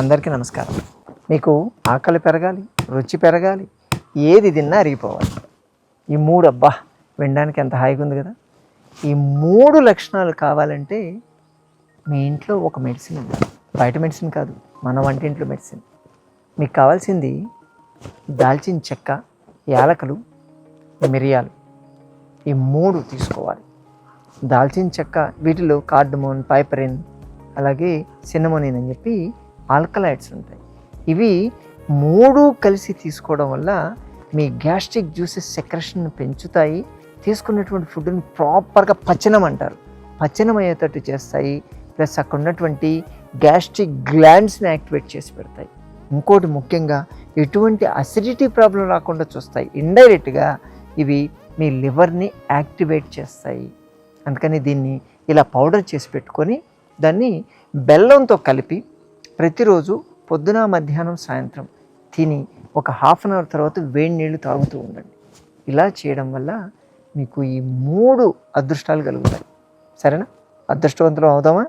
అందరికీ నమస్కారం. మీకు ఆకలి పెరగాలి, రుచి పెరగాలి, ఏది తిన్నా అరిగిపోవాలి. ఈ 3 అబ్బా వినడానికి ఎంత హాయిగా ఉంది కదా. ఈ 3 లక్షణాలు కావాలంటే మీ ఇంట్లో ఒక మెడిసిన్ ఉండాలి. బయట మెడిసిన్ కాదు, మన వంటింట్లో మెడిసిన్. మీకు కావాల్సింది దాల్చిన చెక్క, యాలకులు, మిరియాలు, ఈ 3 తీసుకోవాలి. దాల్చిన చెక్క, వీటిలో కార్డమోన్, పైపరిన్, అలాగే సిన్నమోనిన్ అని చెప్పి ఆల్కలాయిడ్స్ ఉంటాయి. ఇవి 3 కలిసి తీసుకోవడం వల్ల మీ గ్యాస్ట్రిక్ జ్యూసెస్ సెక్రెషన్ పెంచుతాయి. తీసుకున్నటువంటి ఫుడ్ని ప్రాపర్గా పచనం అంటారు, పచనం అయ్యేటట్టు చేస్తాయి. ప్లస్ అక్కడ ఉన్నటువంటి గ్యాస్ట్రిక్ గ్లాండ్స్ని యాక్టివేట్ చేసి పెడతాయి. ఇంకోటి ముఖ్యంగా ఎటువంటి అసిడిటీ ప్రాబ్లం రాకుండా చూస్తాయి. ఇండైరెక్ట్గా ఇవి మీ లివర్ని యాక్టివేట్ చేస్తాయి. అందుకని దీన్ని ఇలా పౌడర్ చేసి పెట్టుకొని దాన్ని బెల్లంతో కలిపి ప్రతిరోజు పొద్దున, మధ్యాహ్నం, సాయంత్రం తిని ఒక హాఫ్ అన్ అవర్ తర్వాత వేడి నీళ్ళు తాగుతూ ఉండండి. ఇలా చేయడం వల్ల మీకు ఈ 3 అదృష్టాలు కలుగుతాయి. సరేనా? అదృష్టవంతులం అవుదామా?